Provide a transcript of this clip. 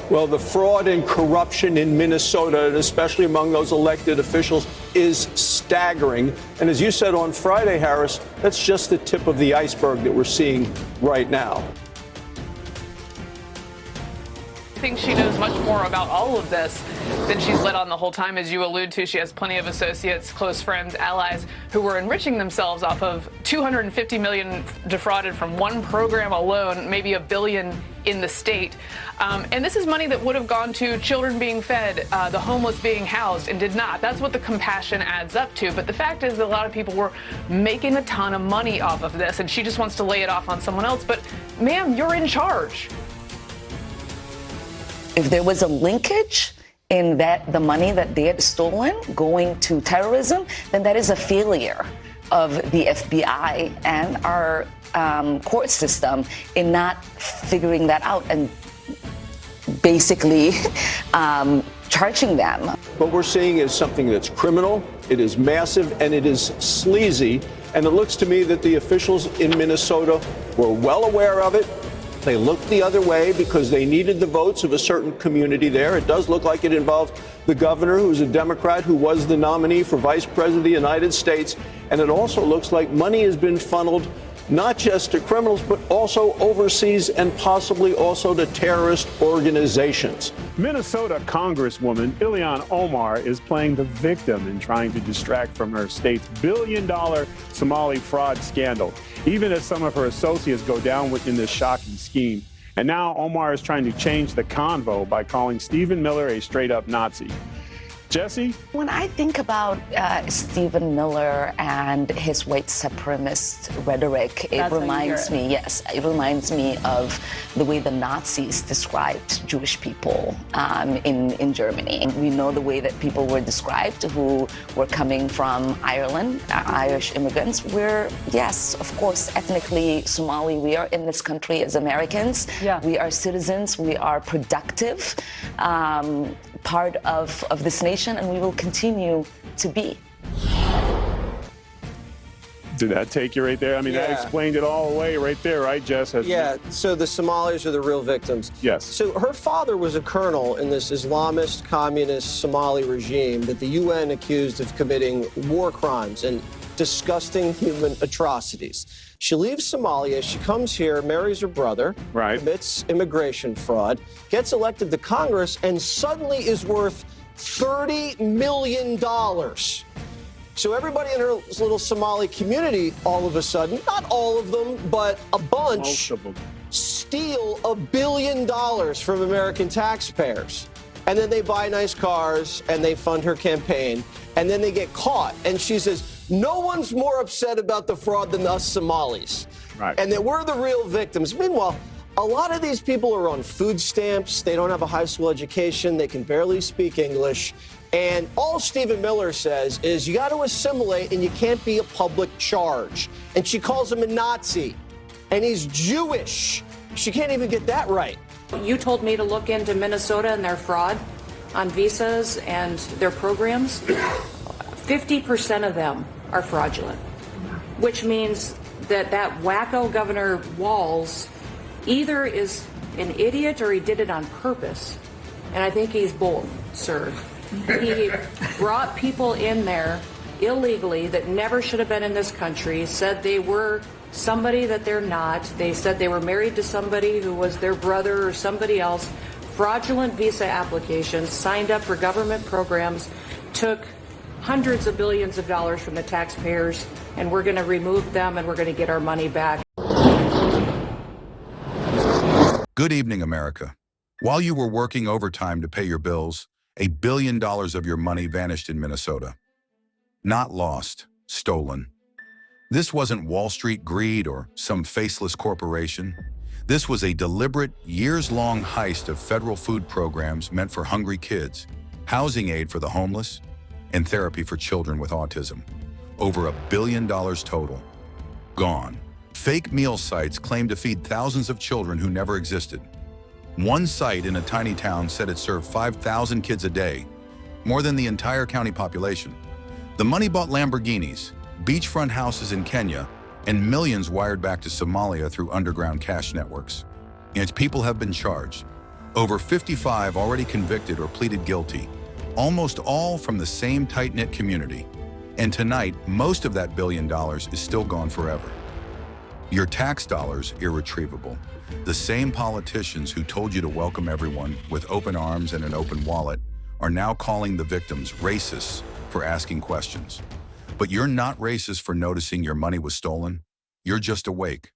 Well, the fraud and corruption in Minnesota, and especially among those elected officials, is staggering. And as you said on Friday, Harris, that's just the tip of the iceberg that we're seeing right now. I think she knows much more about all of this than she's let on the whole time. As you allude to, she has plenty of associates, close friends, allies who were enriching themselves off of $250 million defrauded from one program alone, maybe $1 billion in the state. And this is money that would have gone to children being fed, the homeless being housed, and did not. That's what the compassion adds up to. But the fact is that a lot of people were making a ton of money off of this, and she just wants to lay it off on someone else. But, ma'am, you're in charge. If there was a linkage in that the money that they had stolen going to terrorism, then that is a failure of the FBI and our court system in not figuring that out and basically charging them. What we're seeing is something that's criminal, it is massive, and it is sleazy. And it looks to me that the officials in Minnesota were well aware of it. They looked the other way because they needed the votes of a certain community there. It does look like it involved the governor, who's a Democrat, who was the nominee for vice president of the United States. And it also looks like money has been funneled not just to criminals, but also overseas and possibly also to terrorist organizations. Minnesota Congresswoman Ilhan Omar is playing the victim in trying to distract from her state's billion-dollar Somali fraud scandal, even as some of her associates go down within this shocking scheme. And now Omar is trying to change the convo by calling Stephen Miller a straight-up Nazi. Jesse? When I think about Stephen Miller and his white supremacist rhetoric, it reminds me of the way the Nazis described Jewish people in Germany. We know the way that people were described who were coming from Ireland, Irish immigrants. We're, yes, of course, ethnically Somali. We are in this country as Americans. Yeah. We are citizens. We are productive. Part of this nation, and we will continue to be. Did that take you right there? I mean, that explained it all away right there, right, Jess? Yeah, so the Somalis are the real victims. Yes. So her father was a colonel in this Islamist, communist Somali regime that the UN accused of committing war crimes and disgusting human atrocities. She leaves Somalia, she comes here, marries her brother, commits immigration fraud, gets elected to Congress, and suddenly is worth $30 million. So everybody in her little Somali community, all of a sudden, not all of them, but a bunch, most of them, steal $1 billion from American taxpayers. And then they buy nice cars, and they fund her campaign, and then they get caught. And she says, no one's more upset about the fraud than us Somalis. Right. And that we're the real victims. Meanwhile, a lot of these people are on food stamps. They don't have a high school education. They can barely speak English. And all Stephen Miller says is you got to assimilate and you can't be a public charge. And she calls him a Nazi. And he's Jewish. She can't even get that right. You told me to look into Minnesota and their fraud on visas and their programs. 50% of them are fraudulent, which means that wacko Governor Walz either is an idiot or he did it on purpose. And I think he's both, sir. He brought people in there illegally that never should have been in this country, said they were somebody that they're not. They said they were married to somebody who was their brother or somebody else. Fraudulent visa applications, signed up for government programs, took hundreds of billions of dollars from the taxpayers, and we're going to remove them and we're going to get our money back. Good evening, America. While you were working overtime to pay your bills, $1 billion of your money vanished in Minnesota. Not lost, stolen. This wasn't Wall Street greed or some faceless corporation. This was a deliberate, years-long heist of federal food programs meant for hungry kids, housing aid for the homeless, and therapy for children with autism. Over $1 billion total. Gone. Fake meal sites claimed to feed thousands of children who never existed. One site in a tiny town said it served 5,000 kids a day, more than the entire county population. The money bought Lamborghinis, beachfront houses in Kenya, and millions wired back to Somalia through underground cash networks. And its people have been charged. Over 55 already convicted or pleaded guilty, almost all from the same tight-knit community. And tonight, most of that $1 billion is still gone forever. Your tax dollars irretrievable. The same politicians who told you to welcome everyone with open arms and an open wallet are now calling the victims racists for asking questions. But you're not racist for noticing your money was stolen. You're just awake.